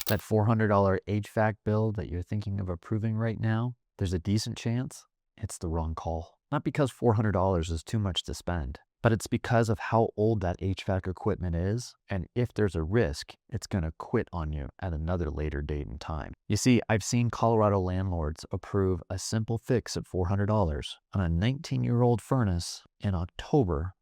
That $400 HVAC bill that you're thinking of approving right now, there's a decent chance it's the wrong call. Not because $400 is too much to spend, but it's because of how old that HVAC equipment is, and if there's a risk, it's going to quit on you at another later date and time. You see, I've seen Colorado landlords approve a simple fix at $400 on a 19-year-old furnace in October,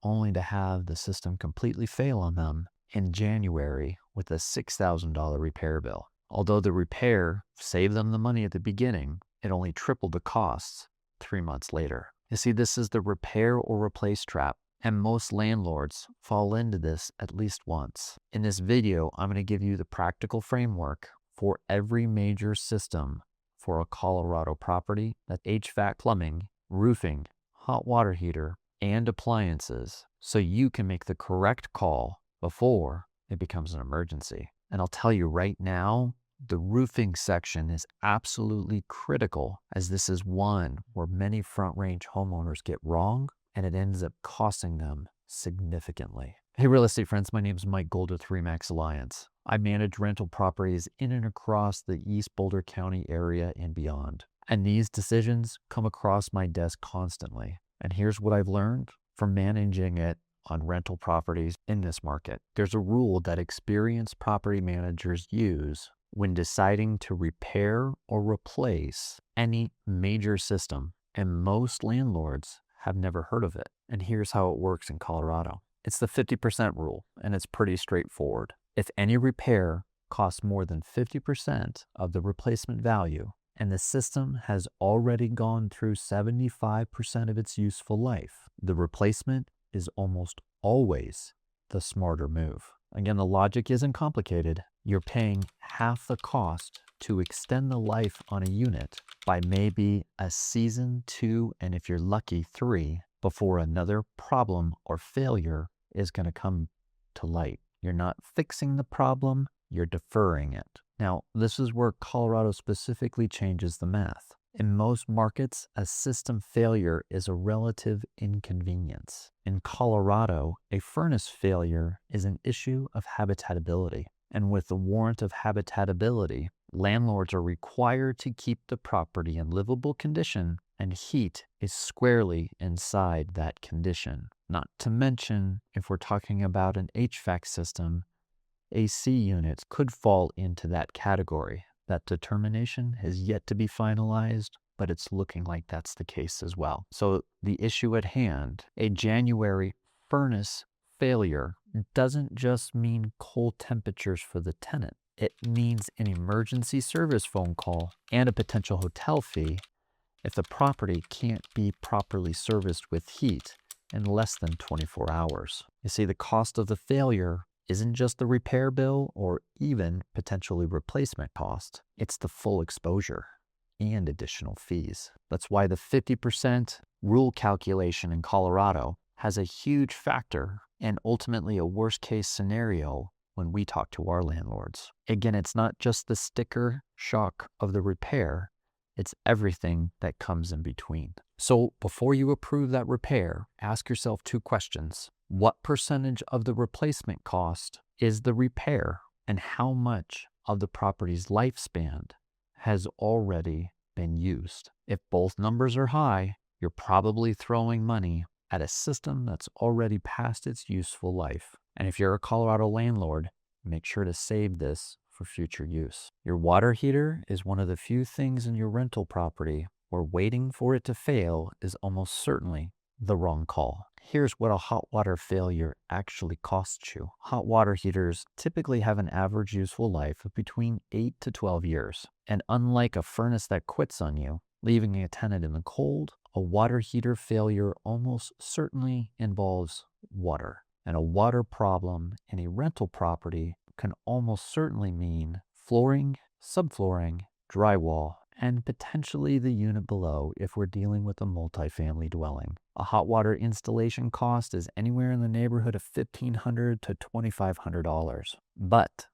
only to have the system completely fail on them in January with a $6,000 repair bill. Although the repair saved them the money at the beginning, it only tripled the costs 3 months later. You see, this is the repair or replace trap, and most landlords fall into this at least once. In this video, I'm going to give you the practical framework for every major system for a Colorado property, that's HVAC, plumbing, roofing, hot water heater, and appliances, so you can make the correct call before it becomes an emergency. And I'll tell you right now, the roofing section is absolutely critical, as this is one where many Front Range homeowners get wrong and it ends up costing them significantly. Hey real estate friends, my name is Mike Gold with Remax Alliance. I manage rental properties in and across the East Boulder County area and beyond. And these decisions come across my desk constantly. And here's what I've learned from managing it on rental properties in this market. There's a rule that experienced property managers use when deciding to repair or replace any major system, and most landlords have never heard of it. And here's how it works in Colorado. It's the 50% rule, and it's pretty straightforward. If any repair costs more than 50% of the replacement value, and the system has already gone through 75% of its useful life, the replacement is almost always the smarter move. Again, the logic isn't complicated. You're paying half the cost to extend the life on a unit by maybe a season, 2, and if you're lucky, 3, before another problem or failure is going to come to light. You're not fixing the problem, you're deferring it. Now, this is where Colorado specifically changes the math. In most markets, a system failure is a relative inconvenience. In Colorado, a furnace failure is an issue of habitability. And with the warrant of habitability, landlords are required to keep the property in livable condition, and heat is squarely inside that condition. Not to mention, if we're talking about an HVAC system, AC units could fall into that category. That determination has yet to be finalized, but it's looking like that's the case as well. So the issue at hand, a January furnace failure, doesn't just mean cold temperatures for the tenant. It means an emergency service phone call and a potential hotel fee if the property can't be properly serviced with heat in less than 24 hours. You see, the cost of the failure isn't just the repair bill or even potentially replacement cost. It's the full exposure and additional fees. That's why the 50% rule calculation in Colorado has a huge factor and ultimately a worst case scenario when we talk to our landlords. Again, it's not just the sticker shock of the repair, it's everything that comes in between. So before you approve that repair, ask yourself 2 questions. What percentage of the replacement cost is the repair, and how much of the property's lifespan has already been used? If both numbers are high, you're probably throwing money at a system that's already past its useful life. And if you're a Colorado landlord, make sure to save this for future use. Your water heater is one of the few things in your rental property where waiting for it to fail is almost certainly the wrong call. Here's what a hot water failure actually costs you. Hot water heaters typically have an average useful life of between 8 to 12 years. And unlike a furnace that quits on you, leaving a tenant in the cold, a water heater failure almost certainly involves water. And a water problem in a rental property can almost certainly mean flooring, subflooring, drywall, and potentially the unit below if we're dealing with a multifamily dwelling. A hot water installation cost is anywhere in the neighborhood of $1,500 to $2,500. But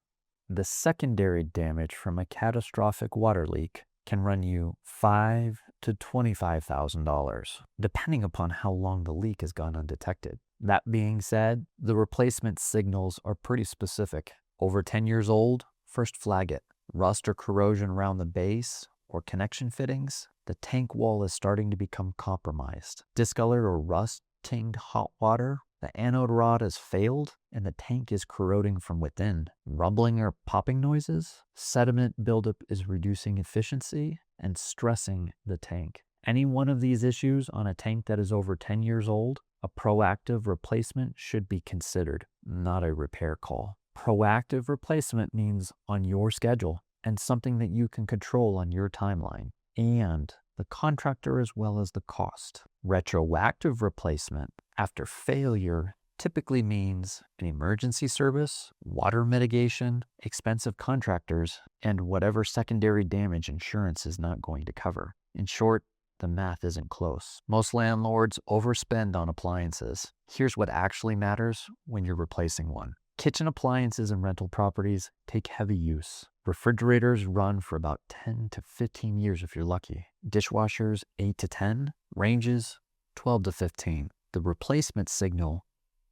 the secondary damage from a catastrophic water leak can run you $5,000 to $25,000, depending upon how long the leak has gone undetected. That being said, the replacement signals are pretty specific. Over 10 years old, first flag it. Rust or corrosion around the base or connection fittings, the tank wall is starting to become compromised. Discolored or rust-tinged hot water, the anode rod has failed and the tank is corroding from within. Rumbling or popping noises, sediment buildup is reducing efficiency and stressing the tank. Any one of these issues on a tank that is over 10 years old, a proactive replacement should be considered, not a repair call. Proactive replacement means on your schedule and something that you can control on your timeline and the contractor as well as the cost. Retroactive replacement after failure typically means an emergency service, water mitigation, expensive contractors, and whatever secondary damage insurance is not going to cover. In short, the math isn't close. Most landlords overspend on appliances. Here's what actually matters when you're replacing one. Kitchen appliances in rental properties take heavy use. Refrigerators run for about 10 to 15 years if you're lucky. Dishwashers 8 to 10, ranges 12 to 15. The replacement signal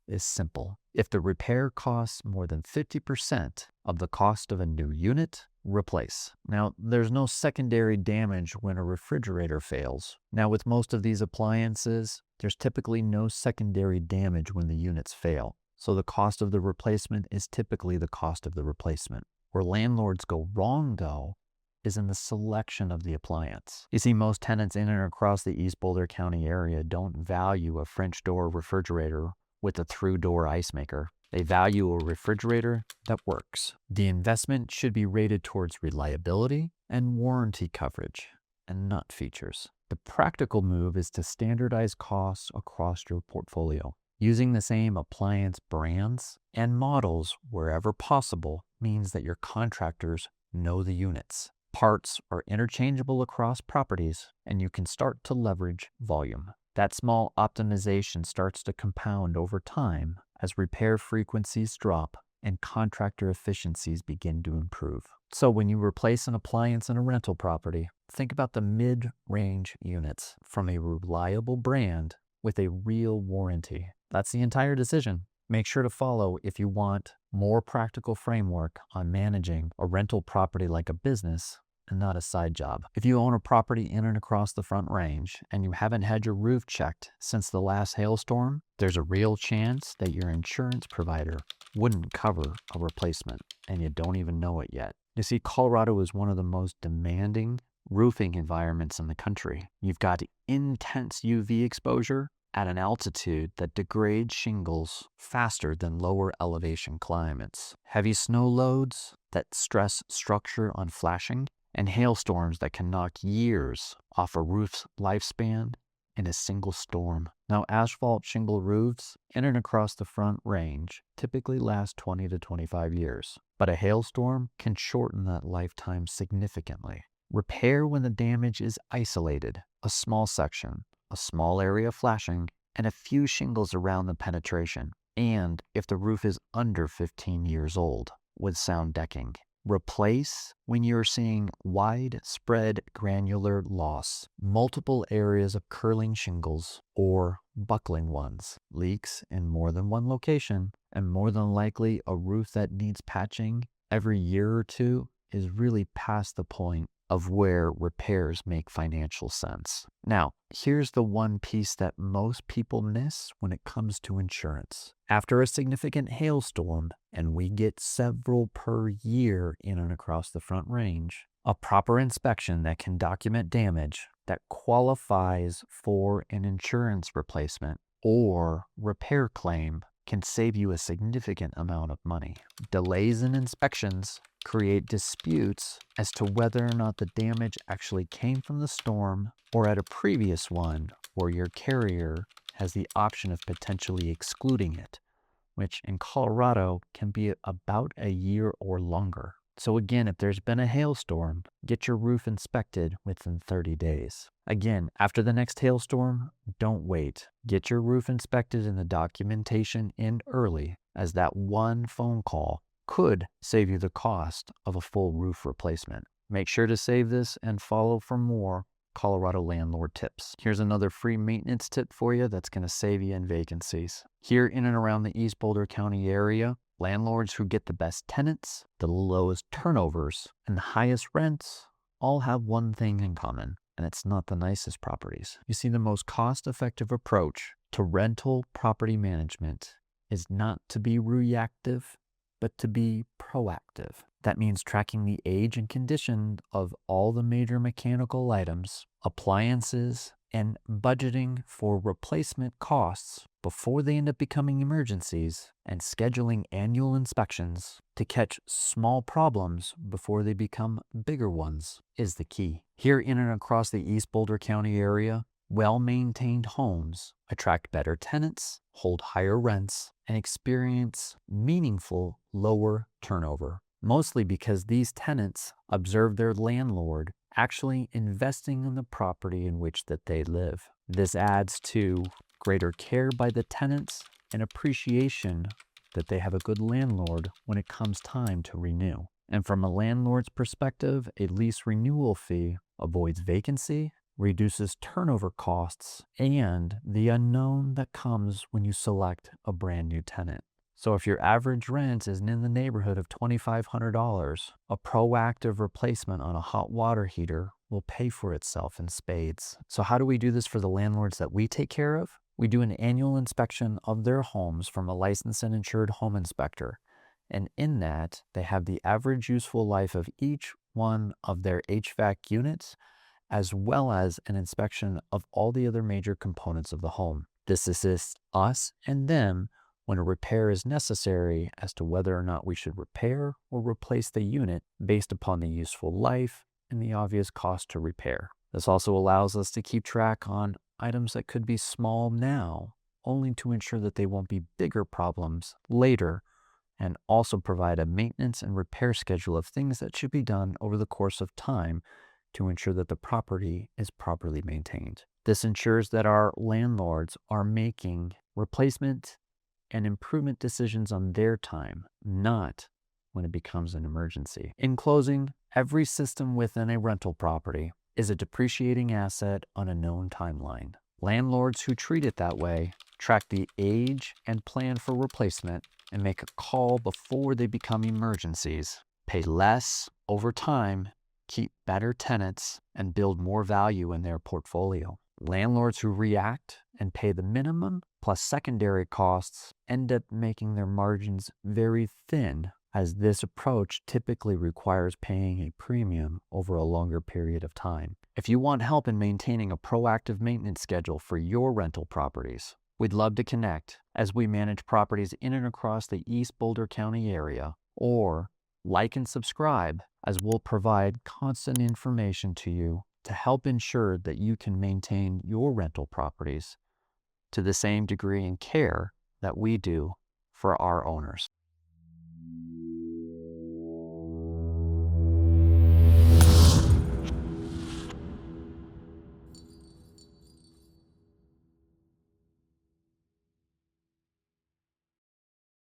is simple. If the repair costs more than 50% of the cost of a new unit, replace. Now, there's no secondary damage when a refrigerator fails. Now, with most of these appliances, there's typically no secondary damage when the units fail. So the cost of the replacement is typically the cost of the replacement. Where landlords go wrong, though, is in the selection of the appliance. You see, most tenants in and across the East Boulder County area don't value a French door refrigerator with a through-door ice maker. They value a refrigerator that works. The investment should be rated towards reliability and warranty coverage, and not features. The practical move is to standardize costs across your portfolio. Using the same appliance brands and models wherever possible means that your contractors know the units. Parts are interchangeable across properties, and you can start to leverage volume. That small optimization starts to compound over time as repair frequencies drop and contractor efficiencies begin to improve. So when you replace an appliance in a rental property, think about the mid-range units from a reliable brand with a real warranty. That's the entire decision. Make sure to follow if you want more practical framework on managing a rental property like a business and not a side job. If you own a property in and across the Front Range and you haven't had your roof checked since the last hailstorm, there's a real chance that your insurance provider wouldn't cover a replacement and you don't even know it yet. You see, Colorado is one of the most demanding roofing environments in the country. You've got intense UV exposure at an altitude that degrades shingles faster than lower elevation climates, heavy snow loads that stress structure on flashing, and hailstorms that can knock years off a roof's lifespan in a single storm. Now, asphalt shingle roofs in and across the Front Range typically last 20 to 25 years, but a hailstorm can shorten that lifetime significantly. Repair when the damage is isolated, a small section, a small area of flashing, and a few shingles around the penetration, and if the roof is under 15 years old, with sound decking. Replace when you're seeing widespread granular loss, multiple areas of curling shingles or buckling ones, leaks in more than one location, and more than likely a roof that needs patching every year or two is really past the point of where repairs make financial sense. Now, here's the one piece that most people miss when it comes to insurance. After a significant hailstorm, and we get several per year in and across the Front Range, a proper inspection that can document damage that qualifies for an insurance replacement or repair claim can save you a significant amount of money. Delays in inspections create disputes as to whether or not the damage actually came from the storm or at a previous one where your carrier has the option of potentially excluding it, which in Colorado can be about a year or longer. So again, if there's been a hailstorm, get your roof inspected within 30 days. Again, after the next hailstorm, don't wait. Get your roof inspected and the documentation in early, as that one phone call could save you the cost of a full roof replacement. Make sure to save this and follow for more Colorado landlord tips. Here's another free maintenance tip for you that's going to save you in vacancies. Here in and around the East Boulder County area, Landlords who get the best tenants, the lowest turnovers, and the highest rents all have one thing in common, and it's not the nicest properties. You see, the most cost-effective approach to rental property management is not to be reactive, but to be proactive. That means tracking the age and condition of all the major mechanical items, appliances, and budgeting for replacement costs before they end up becoming emergencies, and scheduling annual inspections to catch small problems before they become bigger ones is the key. Here in and across the East Boulder County area, well-maintained homes attract better tenants, hold higher rents, and experience meaningful lower turnover, mostly because these tenants observe their landlord actually investing in the property in which that they live. This adds to greater care by the tenants and appreciation that they have a good landlord when it comes time to renew. And from a landlord's perspective, a lease renewal fee avoids vacancy, reduces turnover costs, and the unknown that comes when you select a brand new tenant. So if your average rent is in the neighborhood of $2,500, a proactive replacement on a hot water heater will pay for itself in spades. So how do we do this for the landlords that we take care of? We do an annual inspection of their homes from a licensed and insured home inspector. And in that, they have the average useful life of each one of their HVAC units, as well as an inspection of all the other major components of the home. This assists us and them when a repair is necessary as to whether or not we should repair or replace the unit based upon the useful life and the obvious cost to repair. This also allows us to keep track on items that could be small now, only to ensure that they won't be bigger problems later, and also provide a maintenance and repair schedule of things that should be done over the course of time to ensure that the property is properly maintained. This ensures that our landlords are making replacement and improvement decisions on their time, not when it becomes an emergency. In closing, every system within a rental property is a depreciating asset on a known timeline. Landlords who treat it that way track the age and plan for replacement and make a call before they become emergencies, pay less over time, keep better tenants, and build more value in their portfolio. Landlords who react and pay the minimum plus secondary costs end up making their margins very thin, as this approach typically requires paying a premium over a longer period of time. If you want help in maintaining a proactive maintenance schedule for your rental properties, we'd love to connect as we manage properties in and across the East Boulder County area, or like and subscribe as we'll provide constant information to you to help ensure that you can maintain your rental properties to the same degree and care that we do for our owners.